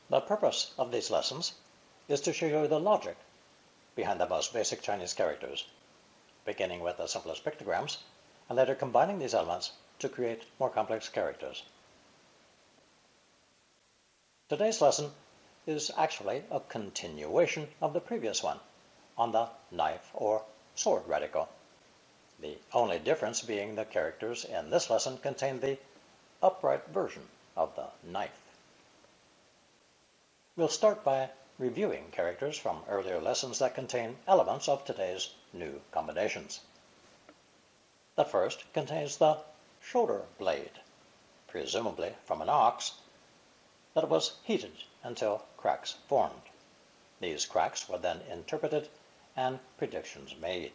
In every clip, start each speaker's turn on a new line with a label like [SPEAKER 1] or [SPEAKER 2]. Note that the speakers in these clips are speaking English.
[SPEAKER 1] The purpose of these lessons is to show you the logic behind the most basic Chinese characters, beginning with the simplest pictograms, and later combining these elements to create more complex characters. Today's lesson is actually a continuation of the previous one on the knife or sword radical. The only difference being the characters in this lesson contain the upright version of the knife. We'll start by reviewing characters from earlier lessons that contain elements of today's new combinations. The first contains the shoulder blade, presumably from an ox, that was heated until cracks formed. These cracks were then interpreted and predictions made.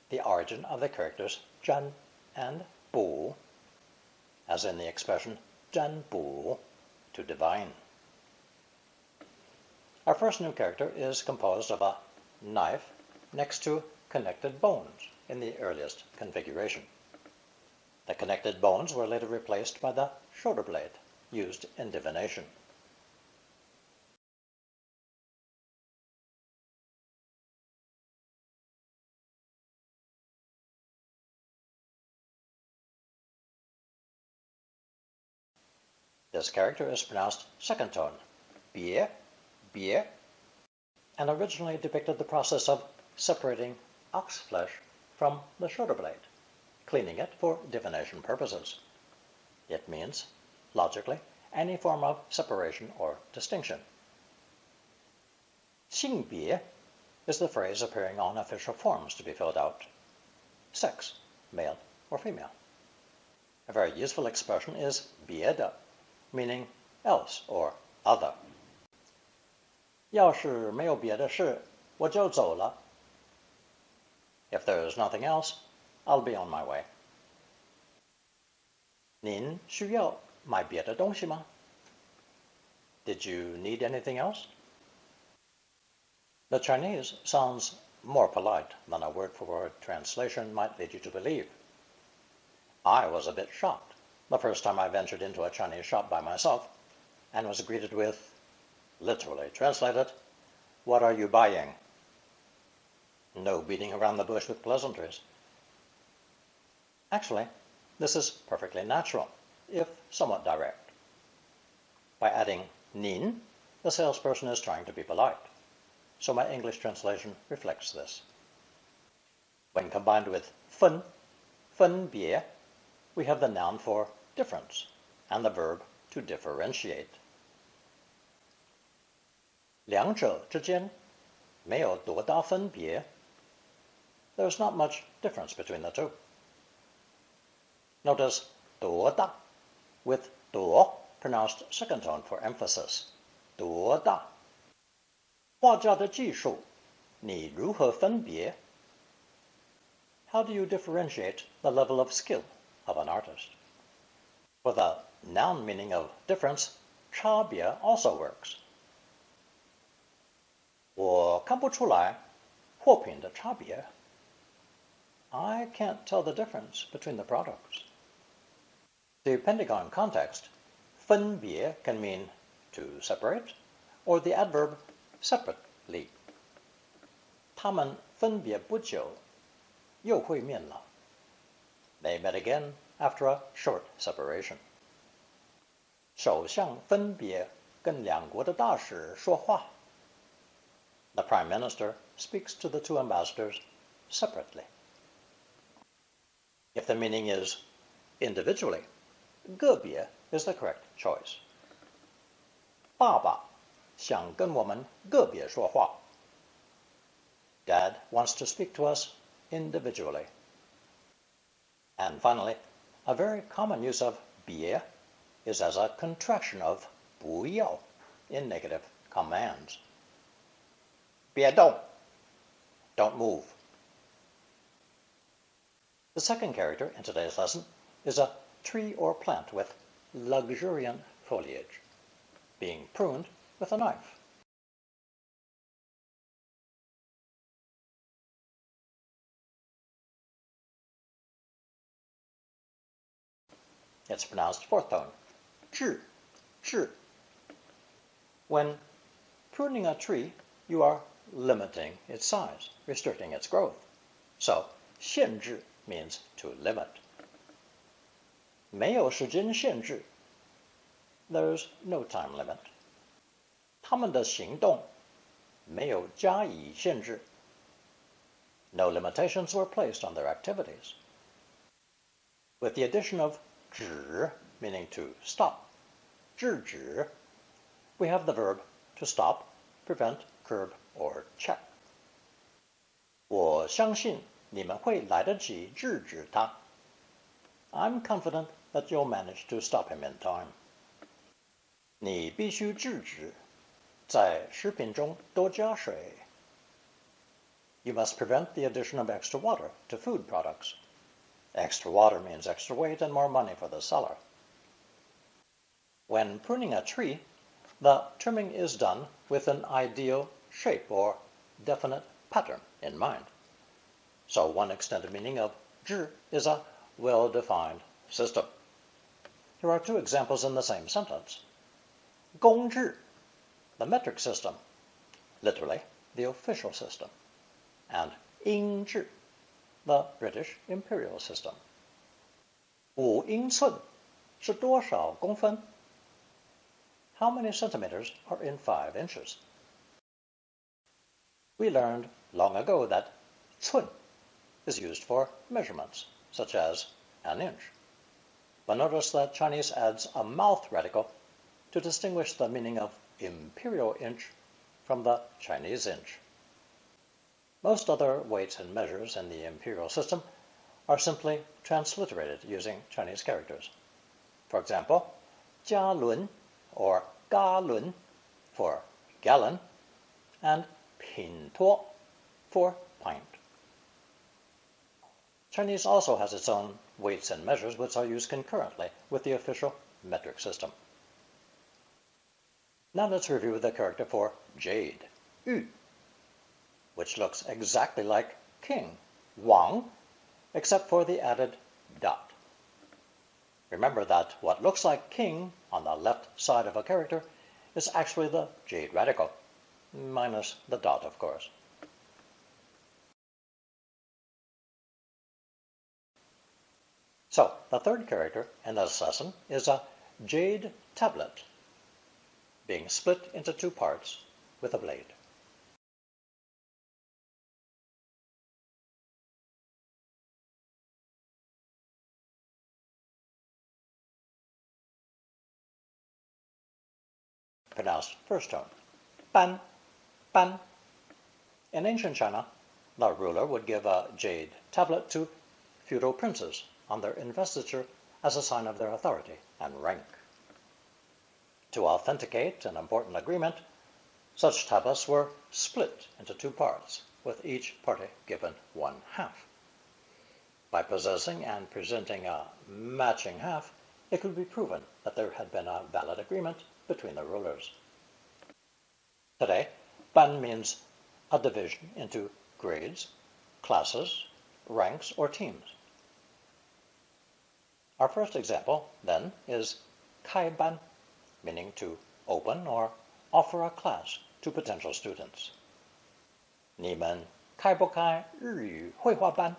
[SPEAKER 1] The origin of the characters zhan and bu, as in the expression zhan bu, to divine. Our first new character is composed of a knife next to connected bones in the earliest configuration. The connected bones were later replaced by the shoulder blade used in divination. This character is pronounced second tone, bie, bie, and originally depicted the process of separating ox flesh from the shoulder blade, cleaning it for divination purposes. It means, logically, any form of separation or distinction. Xingbie is the phrase appearing on official forms to be filled out. Sex, male or female. A very useful expression is biede, meaning else or other. 要是没有别的事，我就走了. If there is nothing else, I'll be on my way. 您需要买别的东西吗? Did you need anything else? The Chinese sounds more polite than a word-for-word translation might lead you to believe. I was a bit shocked the first time I ventured into a Chinese shop by myself and was greeted with, literally translated, "What are you buying?" No beating around the bush with pleasantries. Actually, this is perfectly natural, if somewhat direct. By adding nin, the salesperson is trying to be polite, so my English translation reflects this. When combined with fen, fen bie, we have the noun for difference and the verb to differentiate. 两者之间没有多大分别. There's not much difference between the two. Notice 多大 with 多 pronounced second tone for emphasis. 多大. 画家的技术你如何分别? How do you differentiate the level of skill of an artist? For the noun meaning of difference, 差别 also works. 我看不出来货品的差别. I can't tell the difference between the products. Depending on context, 分别 can mean to separate, or the adverb separately. 他们分别不久又会面了. They met again after a short separation. 首相分别跟两国的大使说话. The Prime Minister speaks to the two ambassadors separately. If the meaning is individually, 个别 is the correct choice. 爸爸想跟我们个别说话. Dad wants to speak to us individually. And finally, a very common use of 别 is as a contraction of 不要 in negative commands. 别动, don't move. The second character in today's lesson is a tree or plant with luxuriant foliage, being pruned with a knife. It's pronounced fourth tone, zhi, zhi. When pruning a tree, you are limiting its size, restricting its growth. So, 限制 means to limit. 没有时间限制 there's no time limit. 他们的行动没有加以限制 no limitations were placed on their activities. With the addition of 止 meaning to stop, 制止, we have the verb to stop, prevent, curb, or check. 我相信你们会来得及制止他 I'm confident that you'll manage to stop him in time. 你必须制止在食品中多加水 You must prevent the addition of extra water to food products. Extra water means extra weight and more money for the seller. When pruning a tree, the trimming is done with an ideal shape or definite pattern in mind. So one extended meaning of 制 is a well-defined system. Here are two examples in the same sentence. 公制, the metric system, literally the official system, and 英制, the British imperial system. 5英寸是多少公分? How many centimeters are in 5 inches? We learned long ago that 寸 is used for measurements, such as an inch. But notice that Chinese adds a mouth radical to distinguish the meaning of imperial inch from the Chinese inch. Most other weights and measures in the imperial system are simply transliterated using Chinese characters. For example, 加仑 or 嘎仑 for gallon, and 品托 for pint. Chinese also has its own weights and measures which are used concurrently with the official metric system. Now let's review the character for jade, 玉, which looks exactly like king, 王, except for the added dot. Remember that what looks like king on the left side of a character is actually the jade radical, minus the dot, of course. So, the third character in this lesson is a jade tablet, being split into 2 parts with a blade. Pronounced first tone. Ban, ban. In ancient China, the ruler would give a jade tablet to feudal princes on their investiture as a sign of their authority and rank. To authenticate an important agreement, such tablets were split into 2 parts, with each party given 1/2. By possessing and presenting a matching half, it could be proven that there had been a valid agreement between the rulers. Today, ban means a division into grades, classes, ranks, or teams. Our first example, then, is 开班, meaning to open or offer a class to potential students. 你们开不开日语绘画班?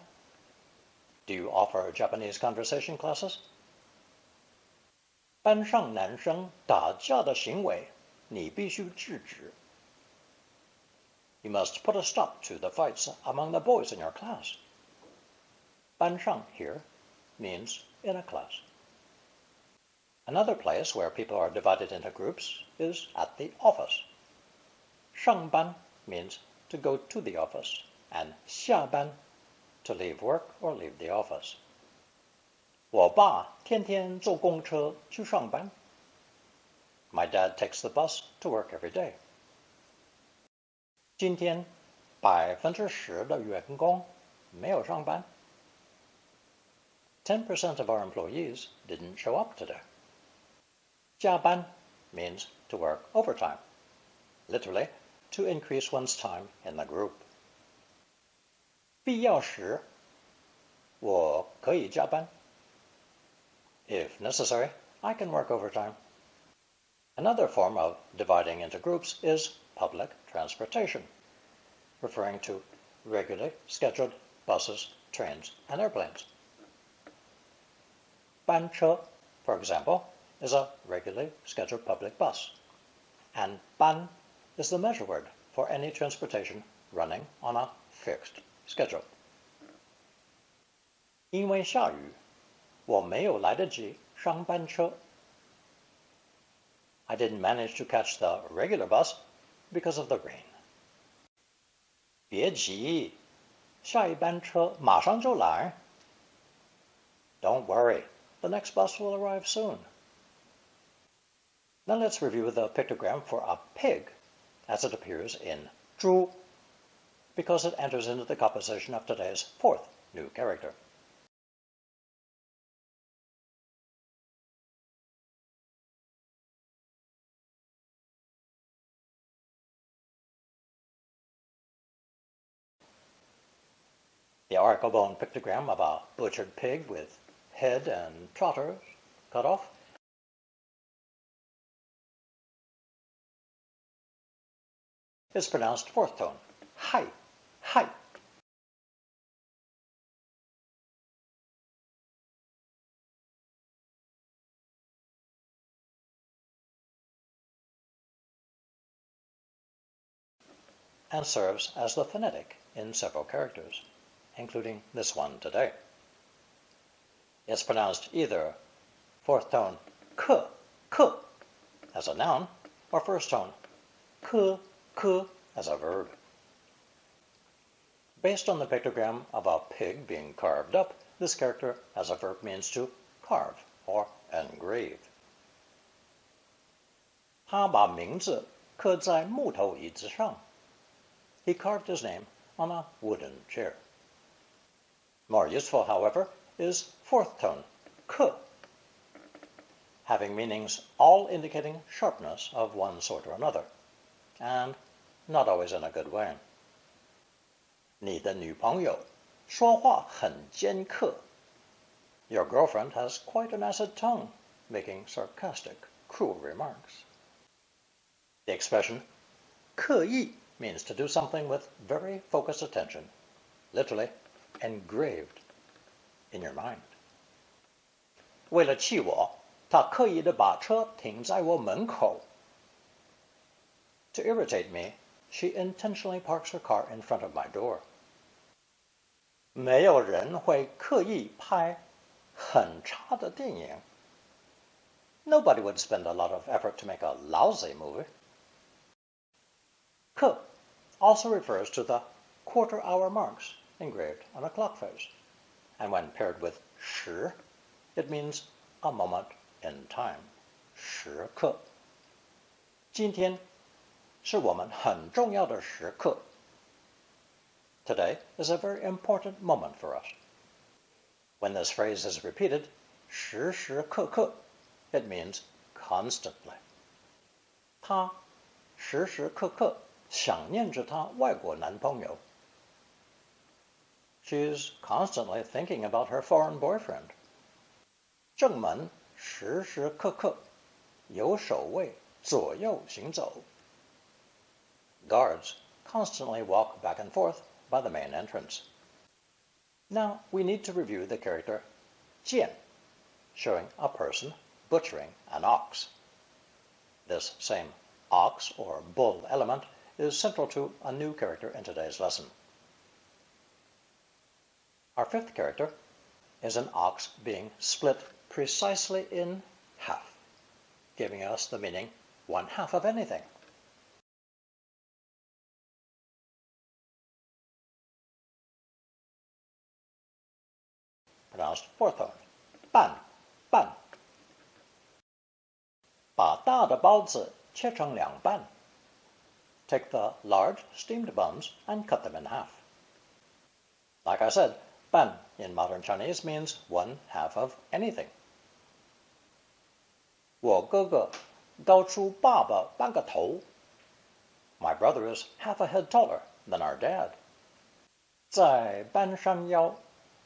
[SPEAKER 1] Do you offer Japanese conversation classes? 班上男生打架的行为，你必须制止. You must put a stop to the fights among the boys in your class. 班上 here means in a class. Another place where people are divided into groups is at the office. 上班 means to go to the office, and 下班 to leave work or leave the office. 我爸天天坐公车去上班. My dad takes the bus to work every day. 今天10%的员工没有上班. 10% of our employees didn't show up today. 加班 means to work overtime, literally to increase one's time in the group. 必要时我可以加班. If necessary, I can work overtime. Another form of dividing into groups is public transportation, referring to regularly scheduled buses, trains, and airplanes. 班车, for example, is a regularly scheduled public bus, and 班 is the measure word for any transportation running on a fixed schedule. 因为下雨，我没有来得及上班车。I didn't manage to catch the regular bus because of the rain. 别急，下一班车马上就来。Don't worry, the next bus will arrive soon. Now let's review the pictogram for a pig as it appears in 猪, because it enters into the composition of today's fourth new character. The auricle bone pictogram of a butchered pig with head and trotters cut off is pronounced fourth tone, hai, hai. And serves as the phonetic in several characters, including this one today. It's pronounced either fourth tone k, k as a noun, or first tone k, k as a verb. Based on the pictogram of a pig being carved up, this character as a verb means to carve or engrave. 他把名字刻在木头椅子上. He carved his name on a wooden chair. More useful, however, is fourth tone, k, having meanings all indicating sharpness of one sort or another, and not always in a good way. 你的女朋友说话很尖刻. Your girlfriend has quite an acid tongue, making sarcastic, cruel remarks. The expression 刻意 means to do something with very focused attention, literally engraved in your mind. 为了气我，他刻意地把车停在我门口. To irritate me, she intentionally parks her car in front of my door. 没有人会刻意拍很差的电影. Nobody would spend a lot of effort to make a lousy movie. 刻 also refers to the quarter-hour marks engraved on a clock face, and when paired with 时, it means a moment in time. 时刻. 今天是我们很重要的时刻. Today is a very important moment for us. When this phrase is repeated, 时时刻刻, it means constantly. 她时时刻刻想念着她外国男朋友. She's constantly thinking about her foreign boyfriend. 正门时时刻刻有守卫左右行走. Guards constantly walk back and forth by the main entrance. Now we need to review the character 剑, showing a person butchering an ox. This same ox or bull element is central to a new character in today's lesson. Our fifth character is an ox being split precisely in half, giving us the meaning 1/2 of anything. Pronounced fourth tone, 半, 半. 把大的包子切成两半. Take the large steamed buns and cut them in half. Like I said, 半 in modern Chinese means 1/2 of anything. 我哥哥高出爸爸半个头. My brother is half a head taller than our dad. 在半山腰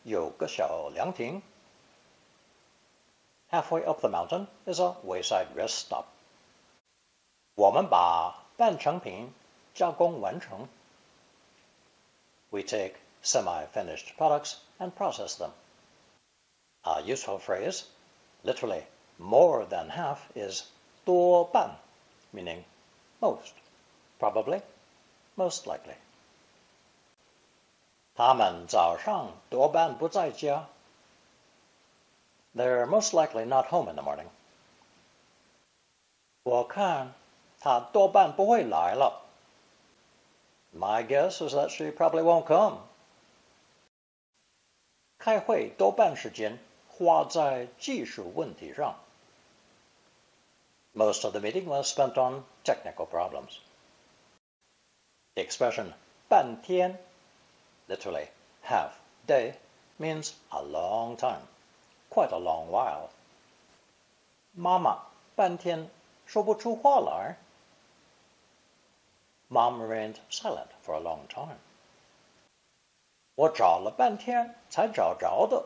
[SPEAKER 1] 有个小凉亭. Halfway up the mountain is a wayside rest stop. 我们把半成品加工完成。We take semi-finished products and process them. A useful phrase, literally more than half, is 多半, meaning most, probably, most likely. 他们早上多半不在家. They're most likely not home in the morning. 我看她多半不会来了. My guess is that she probably won't come. 开会多半时间花在技术问题上. Most of the meeting was spent on technical problems. The expression 半天, literally half day, means a long time, quite a long while. 妈妈半天说不出话来. Mom remained silent for a long time. 我找了半天才找着的.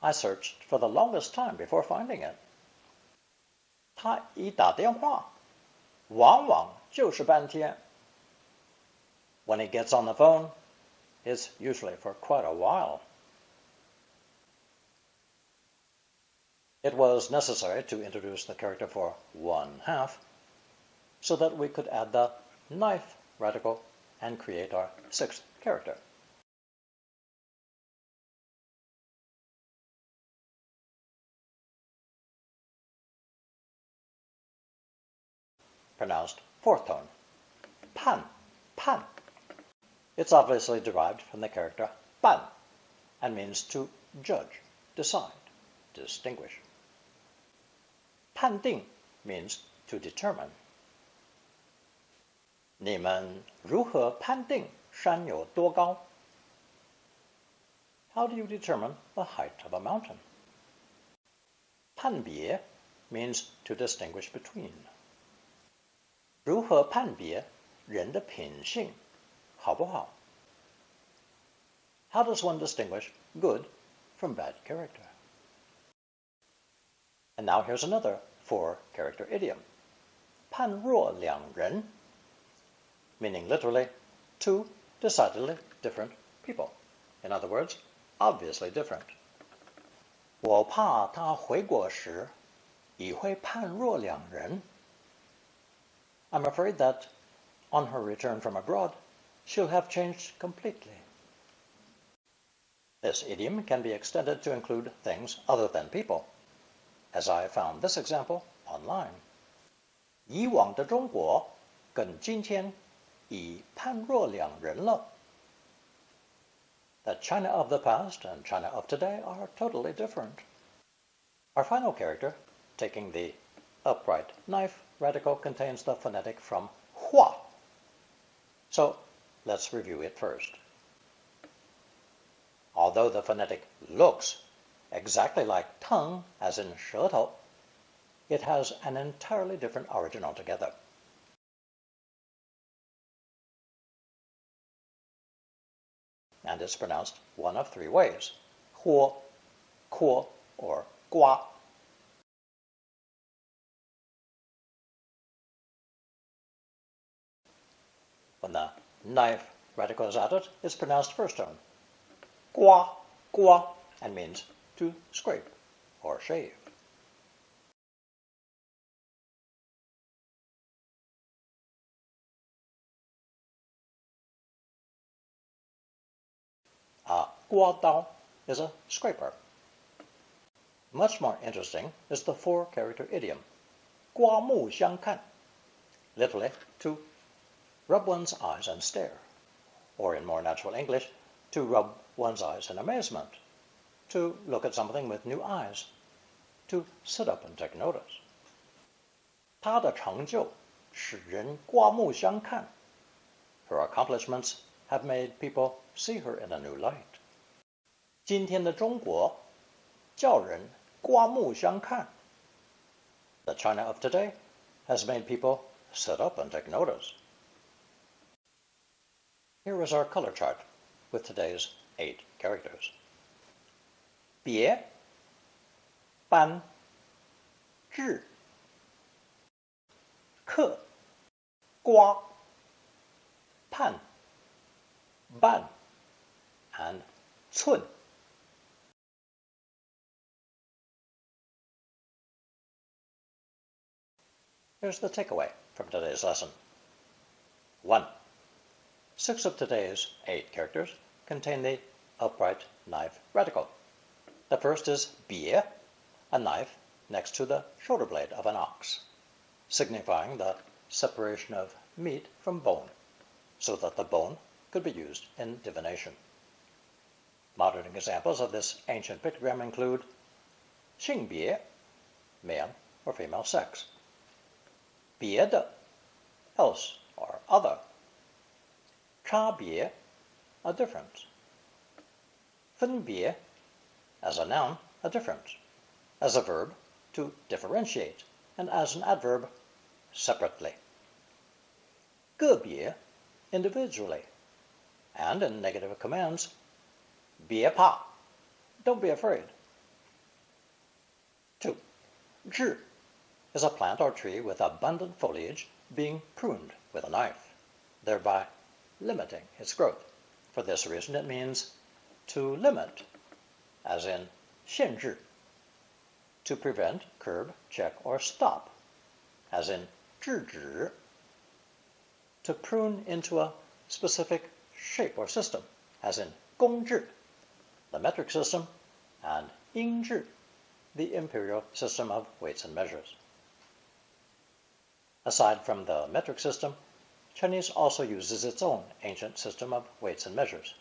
[SPEAKER 1] I searched for the longest time before finding it. 他一打电话，往往就是半天. When he gets on the phone, it's usually for quite a while. It was necessary to introduce the character for 1/2 so that we could add the knife radical and create our 6th character. Pronounced 4th tone. Pan, pan. It's obviously derived from the character ban and means to judge, decide, distinguish. 判定 means to determine. 你们如何判定山有多高? How do you determine the height of a mountain? 判别 means to distinguish between. 如何判别人的品性好不好? How does one distinguish good from bad character? And now here's another 4-character idiom. 判若两人, meaning literally two decidedly different people. In other words, obviously different. 我怕他回国时已会判若两人. I'm afraid that on her return from abroad, she'll have changed completely. This idiom can be extended to include things other than people, as I found this example online. 以往的中国跟今天已判若两人了. The China of the past and China of today are totally different. Our final character, taking the upright knife radical, contains the phonetic from hua. So let's review it first. Although the phonetic looks exactly like tongue, as in 舌头, it has an entirely different origin altogether. And it's pronounced one of 3 ways: huo, kuo, or gua. When the knife radical is added, it's pronounced first tone, gua, gua, and means to scrape or shave. A gua dao is a scraper. Much more interesting is the 4-character idiom, 刮目相看, literally to rub one's eyes and stare, or in more natural English, to rub one's eyes in amazement, to look at something with new eyes, to sit up and take notice. 她的成就使人刮目相看. Her accomplishments have made people see her in a new light. 今天的中国叫人刮目相看. The China of today has made people sit up and take notice. Here is our color chart with today's 8 characters. 别、班、治、克、刮、判、半, and 寸. Here's the takeaway from today's lesson. 1. 6 of today's 8 characters contain the upright knife radical. The first is 别, a knife next to the shoulder blade of an ox, signifying the separation of meat from bone, so that the bone could be used in divination. Modern examples of this ancient pictogram include 性别, male or female sex, 别的, else or other, 差别, a difference, 分别, as a noun, a difference, as a verb, to differentiate, and as an adverb, separately, 个别, individually, and in negative commands, 别怕, don't be afraid. 2. 枝 is a plant or tree with abundant foliage being pruned with a knife, thereby limiting its growth. For this reason, it means to limit, as in 限制, to prevent, curb, check, or stop, as in 制止, to prune into a specific shape or system, as in 公制, the metric system, and 英制, the imperial system of weights and measures. Aside from the metric system, Chinese also uses its own ancient system of weights and measures,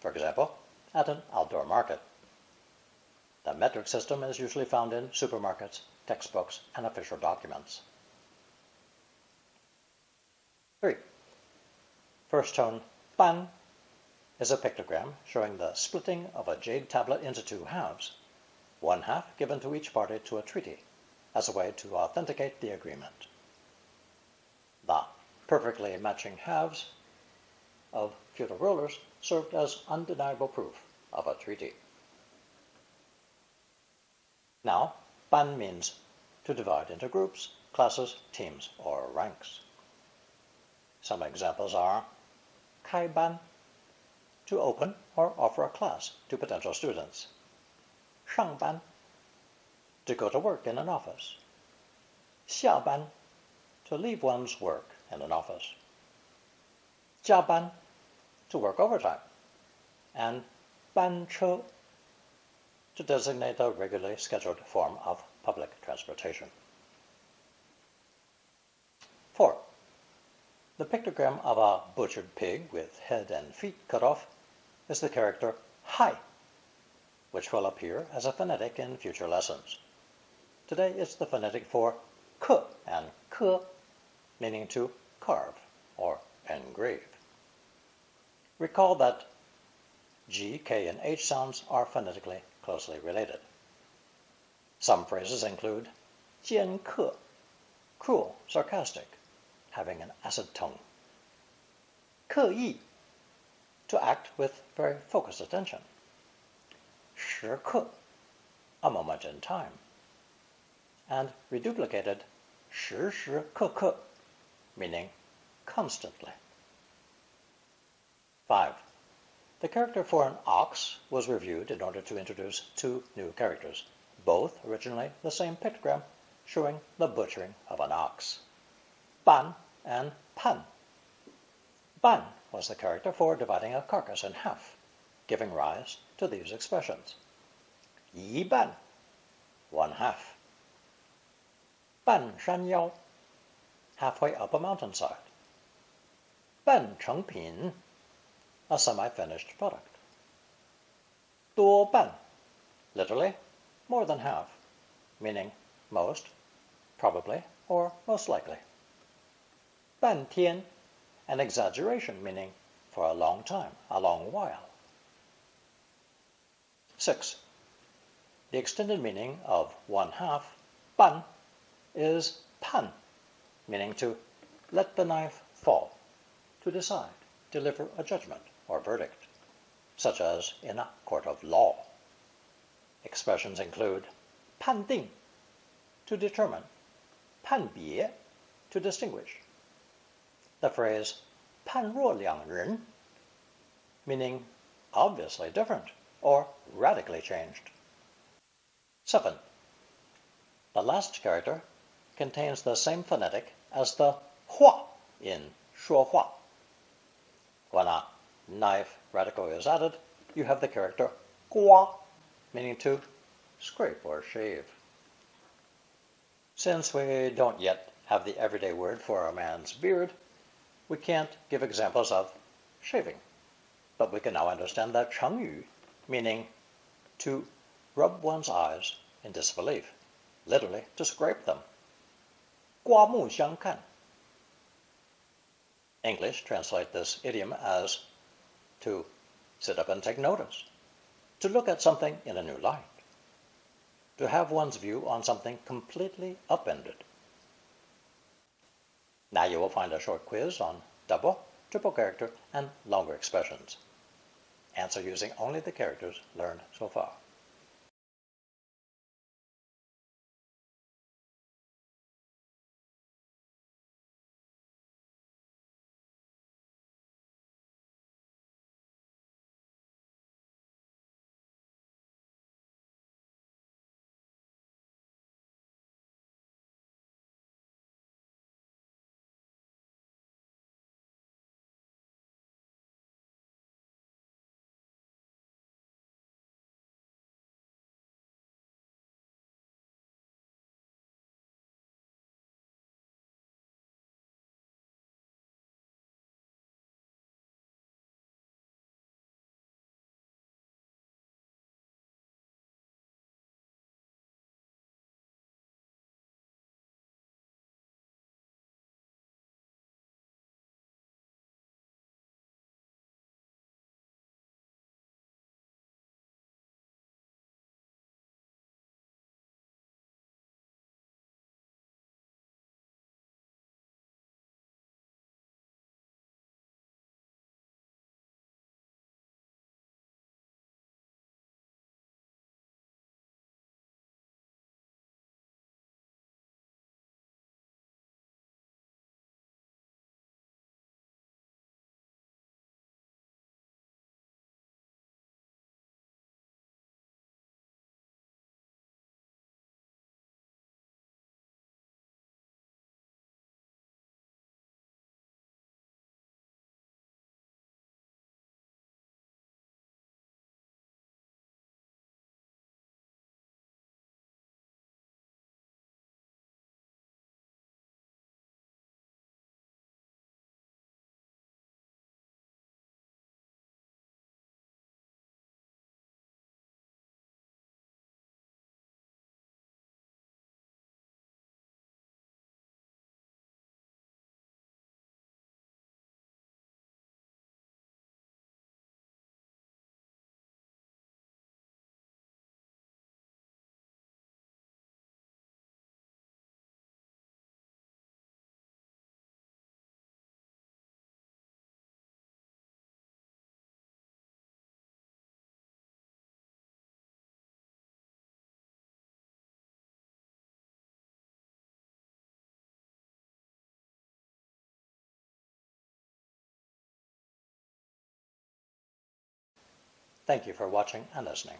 [SPEAKER 1] for example, at an outdoor market. The metric system is usually found in supermarkets, textbooks, and official documents. 3. First tone, ban, is a pictogram showing the splitting of a jade tablet into 2 halves, 1 half given to each party to a treaty, as a way to authenticate the agreement. The perfectly matching halves of feudal rulers served as undeniable proof of a treaty. Now, ban means to divide into groups, classes, teams, or ranks. Some examples are 开班, to open or offer a class to potential students, 上班, to go to work in an office, 下班, to leave one's work in an office, 加班, to work overtime, and 班车, to designate a regularly scheduled form of public transportation. 4. The pictogram of a butchered pig with head and feet cut off is the character hai, which will appear as a phonetic in future lessons. Today it's the phonetic for 刻 and 刻, meaning to carve or engrave. Recall that G, K, and H sounds are phonetically closely related. Some phrases include 尖刻, cruel, sarcastic, having an acid tone, 刻意, to act with very focused attention, 时刻, a moment in time, and reduplicated 时时刻刻, meaning constantly. 5. The character for an ox was reviewed in order to introduce 2 new characters, both originally the same pictogram, showing the butchering of an ox. 半 and 判. 半 was the character for dividing a carcass in half, giving rise to these expressions. 一半, 1 half. 半山腰, halfway up a mountainside. 半成品, a semi-finished product. 多半, literally, more than half, meaning most, probably, or most likely. 半天, an exaggeration meaning for a long time, a long while. 6. The extended meaning of 1 half, 半, is 判, meaning to let the knife fall, to decide, deliver a judgment or verdict, such as in a court of law. Expressions include 判定, to determine, 判别, to distinguish. The phrase 判若两人, meaning obviously different or radically changed. 7. The last character contains the same phonetic as the hua in 说话. When a knife radical is added, you have the character 刮, meaning to scrape or shave. Since we don't yet have the everyday word for a man's beard, we can't give examples of shaving, but we can now understand the 成语, meaning to rub one's eyes in disbelief, literally to scrape them. 刮目相看. English translate this idiom as to sit up and take notice, to look at something in a new light, to have one's view on something completely upended. Now you will find a short quiz on double, triple character, and longer expressions. Answer using only the characters learned so far. Thank you for watching and listening.